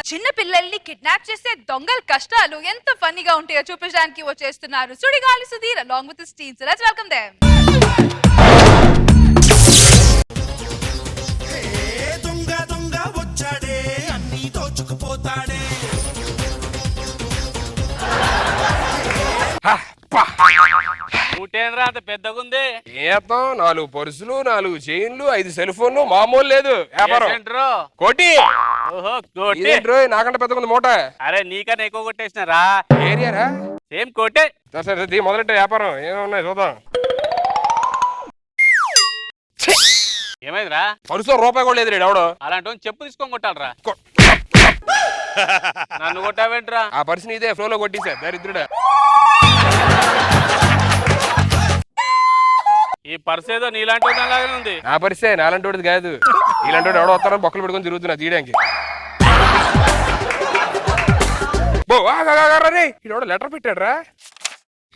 చిన్న పిల్లల్ని కిడ్నాప్ చేసే దొంగల కష్టాలు ఎంత ఫన్నీగా ఉంటాయో చూపించడానికి వచ్చేస్తున్నారు Sudigali Sudheer along with his team. So let's welcome them. దొంగ దొంగ వచ్చాడే అన్ని దోచుకుపోతాడే. ఊటేనరా అంత పెద్దగుంది. ఏతం 4 పర్సులు 4 చైన్లు 5 సెల్ ఫోన్లు మామూలు లేదు వ్యాపారం. కోటి ఓహో కోటి ఇదేంట్రో నాకంటే పెద్దగుంది మూట. అరే నీకన్నా ఎక్కువ కొట్టేసినారా? ఏరియారా సేమ్ కోటే. సరే సరే మొదలెట్టే వ్యాపారం ఏమున్నాయి చూద్దాం. ఏమైందిరా? పరుసో రూపాయి కూడా లేదు ఎవడో. అలాంటి చెప్పు తీసుకొని కొట్టాలరా. నన్ను కొట్టావేంట్రా? ఆ పర్సుని ఇదే ఫ్లో లో కొట్టేసా దరిద్రుడా. ఈ పర్స్ ఏదో నీలాంటి లాగానే ఉంది. నా పరిసే నాలంటి వాడిది కాదు. ఇలాంటి వాడు ఎవడో వస్తారో బొక్కలు పెట్టుకొని తిరుగుతున్నా తీయడానికి. ఇడెవడో లెటర్ పెట్టాడు రా.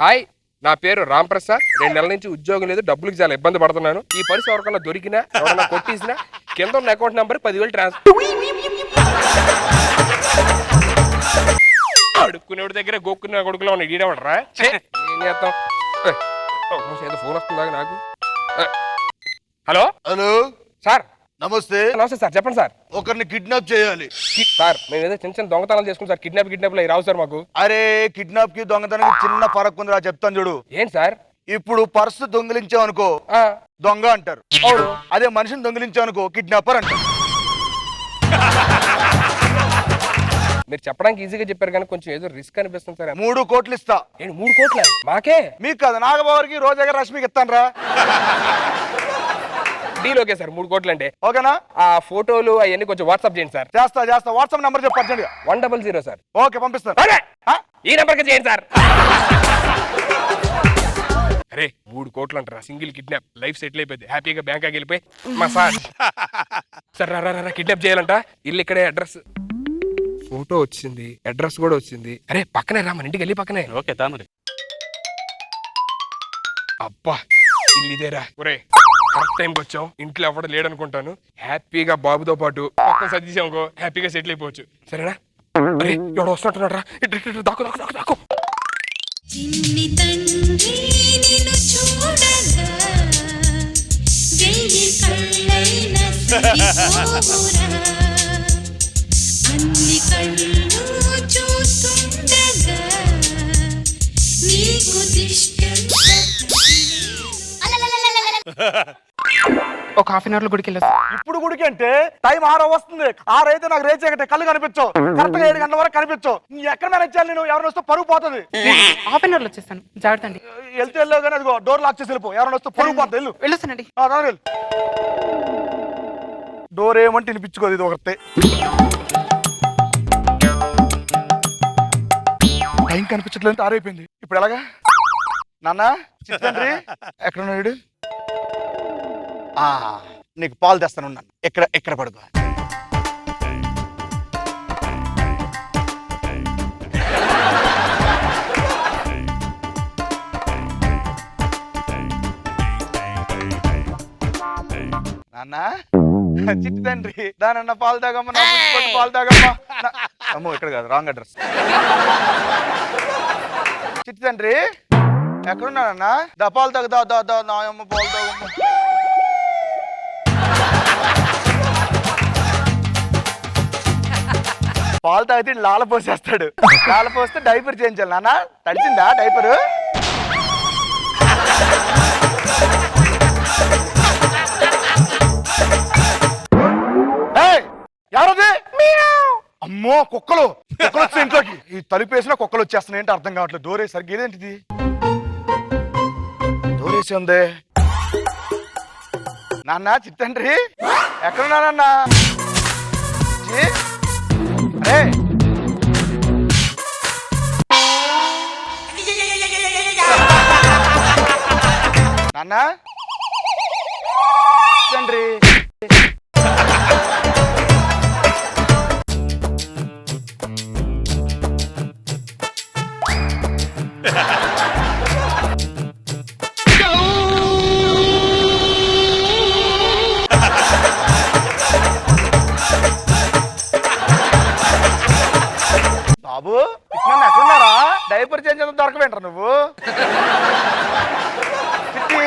హాయ్, నా పేరు రామ్ ప్రసాద్. 2 నెలల నుంచి ఉద్యోగం లేదు, డబ్బులకి చాలా ఇబ్బంది పడుతున్నాను. ఈ పరిస్థితి ఎవరికన్నా దొరికినా ఎవరన్నా కొట్టేసినా కింద ఉన్న అకౌంట్ నెంబర్ 10,000 ట్రాన్స్ఫర్. అడుక్కునేవాడి దగ్గర గోక్కునే కొడుకులో ఉన్న ఈడవడరా. ఏం చేస్తాం? ఏదో ఫోన్ వస్తుందా నాకు. Hello hello sir. నమస్తే. నమస్తే సార్, చెప్పండి సార్. ఒకరిని కిడ్నాప్ చేయాలి సార్. మేము ఏదో చిన్న చిన్న దొంగతనాలు చేసుకుని సార్. కిడ్నాప్ రావు సార్ మాకు. అరే కిడ్నాప్ కి దొంగతనానికి చిన్న ఫరక్ ఉందిరా, చెప్తాను చూడు. ఏంటి సార్? ఇప్పుడు పర్సు దొంగిలించావు అనుకో దొంగ అంటారు. అవును. అదే మనిషిని దొంగిలించావు అనుకో కిడ్నాపర్ అంటారు. మీరు చెప్పడానికి ఈజీగా చెప్పారు కానీ కొంచెం ఏదో రిస్క్ అనిపిస్తుంది సార్. 3 కోట్లు ఇస్తా. ఏంటి 3 కోట్ల? మాకే? మీకు కాదు, నాగబాబుకి రోజా రష్మికి ఇస్తాను రా. Deal okay sir. 3 కోట్లు అంటే ఓకేనా? ఆ ఫోటోలు అవన్నీ కొంచెం వాట్సాప్ చేయండి సార్. చేస్తా. వాట్సాప్ నెంబర్ చెప్పు అర్జెంట్ గా. 100 సార్. ఓకే పంపిస్తాను. ఈ నెంబర్కి చేయండి సార్. అరే 3 కోట్లు అంటారా? సింగిల్ కిడ్నాప్, లైఫ్ సెటిల్ అయిపోయింది. హ్యాపీగా బ్యాంకాకి వెళ్ళిపోయి మసాజ్. సార్ రా కిడ్నాప్ చేయాలంట. ఇల్లు ఇక్కడే, అడ్రస్ ఫోటో వచ్చింది, అడ్రస్ కూడా వచ్చింది. అరే పక్కనే రా, మన ఇంటికి వెళ్ళి పక్కనే. ఓకే తామరి. అబ్బా ఇల్లు ఇదేరా. ఒరే కరెక్ట్ టైంకి వచ్చాం. ఇంట్లో ఎవడ లేడనుకుంటాను. హ్యాపీగా బాబుతో పాటు పక్కన సర్దిసాంకో హ్యాపీగా సెటిల్ అయిపోవచ్చు. సరేనా? అరే ఎవడో వస్తున్నట్టున్నాడు రా. దాకు. చిన్ని తండ్రి నిన్ను చూడగా వెయ్యి కళ్ళైన సరిపోవురా, అన్ని కళ్ళు చూస్తుండగా నీకు ఒక హాఫ్ అన్ అవర్ లో గుడికి వెళ్ళొస్తా. ఇప్పుడు గుడికి అంటే టైం 6 వస్తుంది. 6 అయితే నాకు రేచే కళ్ళు కనిపించవు. కరెక్ట్ గా 7 గంటల వరకు కనిపించవు. ఎక్కడ మేనేజ్ చేయాలి? నేను ఎవరైనా వస్తే పరుగు పోతుంది. హాఫ్ అన్ అవర్ లో వచ్చేస్తాను, జాగ్రత్త అండి. వెళ్తే వెళ్ళావు కానీ అదిగో డోర్ లాక్ చేసి వెళ్ళిపో. ఎవరైనా వస్తే పరుగు పోతుంది. వెళ్ళు. వెళ్ళొస్తానండి. డోర్ ఏమంటే వినిపించుకోదు. ఇది ఒకటే టైం కనిపించట్లేదు. 6 అయిపోయింది. ఇప్పుడు ఎలాగా? నాన్న చిత్తండ్రి ఎక్కడున్నాడు? నీకు పాలు తెస్తాను. ఎక్కడ పడుకో. నాన్న చిట్టి తండ్రి దానన్న పాలు తాగమ్మా. పాలు తాగమ్మా. అమ్మో ఇక్కడ కాదు, రాంగ్ అడ్రస్. చిట్టి తండ్రి ఎక్కడున్నానన్నా? దా పాలు తాగు. దా నాయమ్మ పాలు తాగమ్మ. పాలు తాగితే లాల పోసేస్తాడు. లాల పోస్తే డైపర్ చేయించాలి. నాన్న తడిచిందా డైపరు? ఎవరది? అమ్మో కుక్కలు వచ్చి ఇంట్లోకి. ఈ తలుపు వేసినా కుక్కలు వచ్చేస్తున్నాయి. ఏంటి అర్థం కావట్లేదు. డోర్ వేసి సరిగ్గా ఏదేంటిది? డోర్ వేసి ఉంది. నాన్న చిత్తండ్రి ఎక్కడున్నానన్నా? అరే నాన్న తండ్రి బాబు ఇట్లా ఎక్కడున్నారా? డైపర్ చేంజ్ చేద్దాం దొరకవేంటారు నువ్వు? చిట్టి.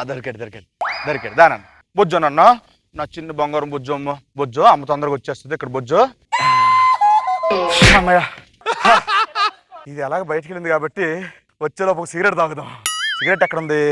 దొరికాడు దానన్న బొజ్జోనన్నా, నా చిన్న బంగారం బొజ్జో అమ్మ. బొజ్జో అమ్మ తొందరగా వచ్చేస్తుంది. ఇక్కడ బొజ్జో అమ్మయ్య. ఇది ఎలాగ బయటికి వెళ్ళింది కాబట్టి వచ్చేలోపు ఒక సిగరెట్ తాగుదాం. సిగరెట్ ఎక్కడ ఉంది?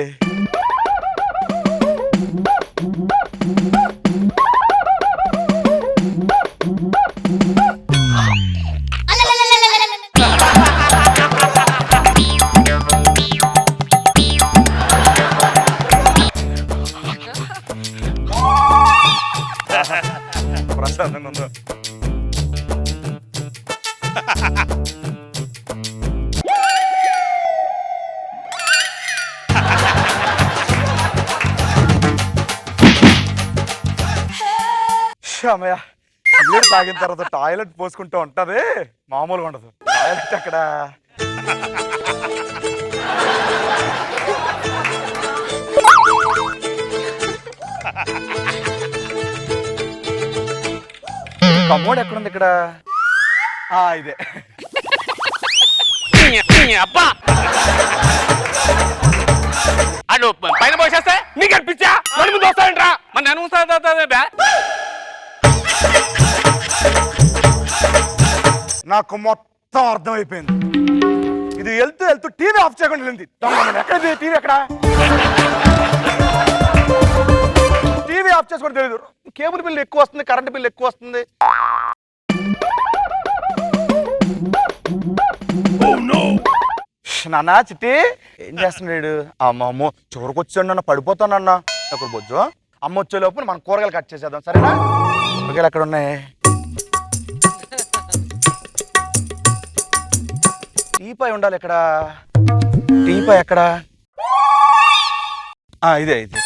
ప్రశాంతంగా ఉందో. అమ్మయ్య, సిగరెట్ తాగిన తర్వాత టాయిలెట్ పోసుకుంటూ ఉంటది, మామూలుగా ఉండదు. టాయిలెట్ అక్కడ కమ్మోడు ఎక్కడుంది? ఇక్కడ ఇదే. అబ్బా అడు పైన పోసేస్తే నీకు అనిపించా నడుము దోస్తాయంట్రా? మన నన్ను బ్యా నాకు మొత్తం అర్థమైపోయింది. ఇది వెళ్తూ టీవీ ఆఫ్ చేయకుండా వెళ్ళింది. ఎక్కడ టీవీ? ఎక్కడ టీవీ ఆఫ్ చేసుకోవడం తెలియదు. కేబుల్ బిల్ ఎక్కువ వస్తుంది, కరెంట్ బిల్ ఎక్కువ వస్తుంది. నాన్న చిట్టి ఏం చేస్తున్నాడు? అమ్మో చివరికి వచ్చాడు నాన్న, పడిపోతానన్నా. అక్కడ బొజ్జు అమ్మ వచ్చే లోపు మనం కూరగాయలు కట్ చేసేద్దాం, సరేనా? కూరగాయలు ఎక్కడ ఉన్నాయి? టీపాయ్ ఉండాలి. ఎక్కడ టీపాయ్? ఎక్కడ? ఇదే ఇది.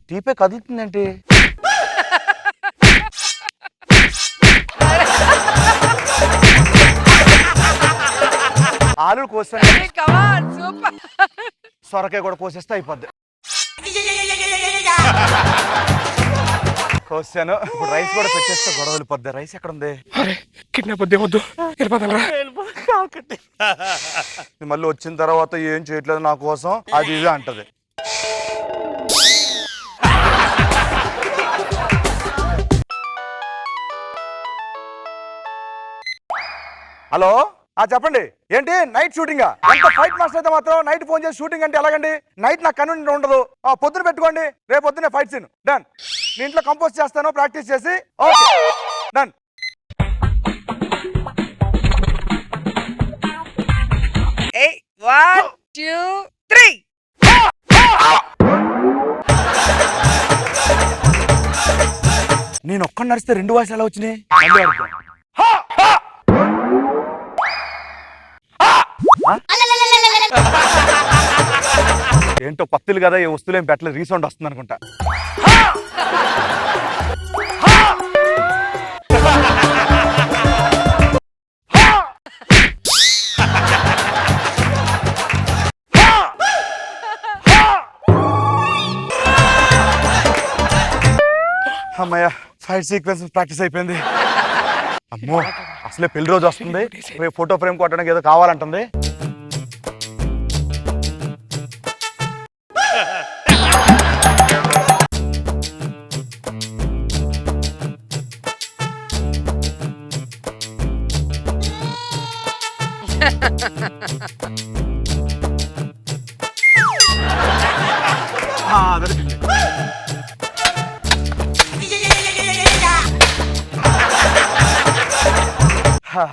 టీపే కదులుతుందేంటి? ఆలు కోసాను, సొరకాయ కూడా కోసేస్తే అయిపోద్ది. కోసాను, ఇప్పుడు రైస్ కూడా పెట్టేస్తే గొడవ వెళ్ళిపోద్ది. రైస్ ఎక్కడ ఉంది? కిడ్నాప్ వద్దే వద్దు, వెళ్ళిపోతాను. మళ్ళీ వచ్చిన తర్వాత ఏం చేయట్లేదు నా కోసం, అది ఇది అంటది. హలో, చెప్పండి. ఏంటి నైట్ షూటింగా? ఎంత ఫైట్ మాస్టర్ అయితే మాత్రం నైట్ ఫోన్ చేసి షూటింగ్ అంటే ఎలాగండి? నైట్ నాకు కన్వీనియంట్ ఉండదు. పొద్దున పెట్టుకోండి, రేపు పొద్దున్నే ఫైట్ సీన్ డన్. నేను ఇంట్లో కంపోజ్ చేస్తాను ప్రాక్టీస్ చేసి. Okay done. One, two, three. నేను ఒక్కడిని నడిస్తే 2 వాయిస్ ఎలా వచ్చినాయి? ఏంటో పత్తులు కదా, ఏ వస్తువులు ఏం పెట్టలేదు, రీసౌండ్ వస్తుంది అనుకుంటా. అమ్మయ్య, ఫైట్ సీక్వెన్స్ ప్రాక్టీస్ అయిపోయింది. అమ్మో, అసలే పెళ్లి రోజు వస్తుంది. ఫోటో ఫ్రేమ్ కొట్టడానికి ఏదో కావాలంటుంది.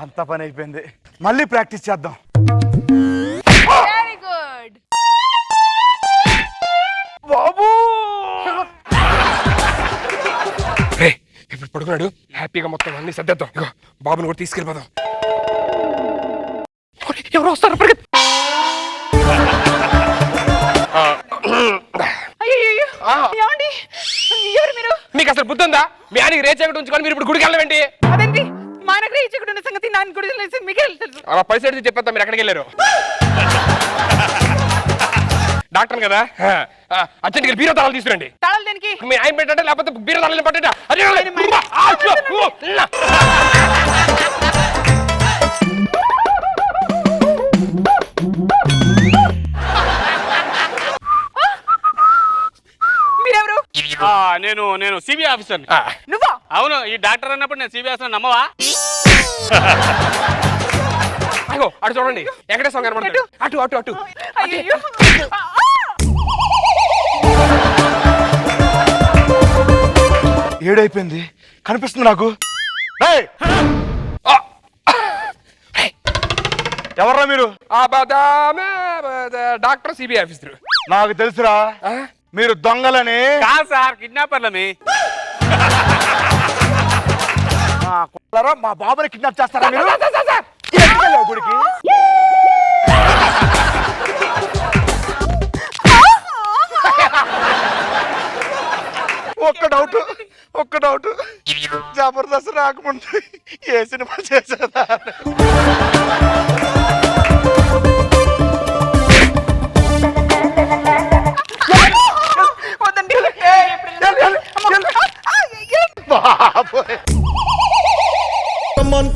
అంత పని అయిపోయింది, మళ్ళీ ప్రాక్టీస్ చేద్దాం. వెరీ గుడ్ బాబు. ఇప్పుడు పడుకున్నాడు, హ్యాపీగా మొత్తం అన్ని సర్దేద్దాం. ఇగో బాబుని కూడా తీసుకెళ్ళిపోదాం. ఎవరు వస్తారు? అయ్యో ఏమండి? ఎవరు మీరు? మీకు అసలు బుద్ధి ఉందా? మీ ఆయనకి రేచకటి ఉంచుకొని మీరు ఇప్పుడు గుడికి వెళ్ళవేంటి? అదేంటి మా దగ్గర ఈ చిక్కుడు ఉన్న సంగతి నాన్న కూడా తెలిసి మీకే తెలుసు. అలా పైసలు అడిగి చెప్పేస్తా, మీరు ఎక్కడికి వెళ్ళారు? డాక్టర్ కదా, అర్జెంట్ గా బీరో తాళాలు తీసుకురండి. తాళాలు దేనికి? మీ ఆయన పెట్టండి, లేకపోతే బీరో తాళాలు పట్టండి. మీరెవరు? నేను సిబిఐ ఆఫీసర్. నువ్వా? అవును, ఈ డాక్టర్ అన్నప్పుడు నేను సిబిఐ ఆఫీసర్ నమ్మవా? అగో అటు చూడండి, వెంకటేశ్వర గారు కనబడతాడు. అటు అటు అటు అయ్యయ్యో. ఏడైపోయింది కనిపిస్తుంది నాకు. ఎవర్రా మీరు? Doctor CBI officer. నాకు తెలుసురా మీరు దొంగలని. కాదు సార్, కిడ్నాపర్లమే. మా బాబుని కిడ్నాప్ చేస్తారా మీరు? ఎందుకు వెళ్ళావు గుడికి? ఒక్క డౌట్ జబర్దస్త్ రాకముందు ఏ సినిమా చేసేదా? వద్దండి.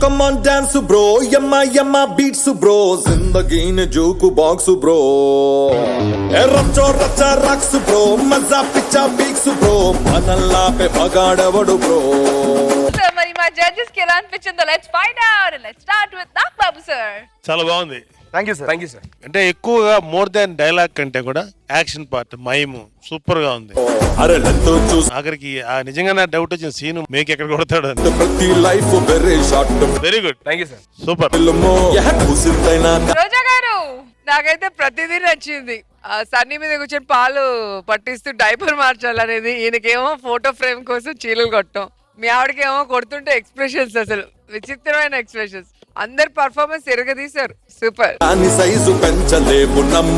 Come on dance bro, yamma beats bro, జిందగీని జోకు బాక్స్ బ్రో, రచ్చో రచ్చ రక్స్ బ్రో, మజా పిచ్చా పీక్స్ బ్రో, మనల్లా పే పగాడవడు బ్రో. మరి మా జడ్జెస్ కి ఎలా అనిపించిందో let's find out. Let's start with Nagababu sir. చాలా బాగుంది. Thank you sir. Thank you sir. అంటే ఎక్కువగా మోర్ దాన్ డైలాగ్ కంటే కూడా యాక్షన్ పార్ట్ మైము సూపర్ గా ఉంది. అరే లెంతో చూసి ఆఖరికి నిజంగా నా డౌట్ వచ్చిన సీన్ మేక్ ఎక్కడ కొడతాడు అని. ప్రతి life very short. Very good, thank you sir. Super. ఫిల్మో కూసిందైనా రోజా గారు. నాకైతే ప్రతిదీ నచ్చింది. సన్నీ మీద కూర్చొని పాలు పట్టిస్తూ డైపర్ మార్చాలనేది, ఈయనకేమో ఫోటో ఫ్రేమ్ కోసం చీలలు కొట్టం, మీ ఆవిడకేమో కొడుతుంటే ఎక్స్ప్రెషన్స్ అసలు విచిత్రమైన ఎక్స్ప్రెషన్స్. అందరు పర్ఫార్మెన్స్ ఎరగదీశారు. సూపర్. సైజు పెంచలేము నమ్ము.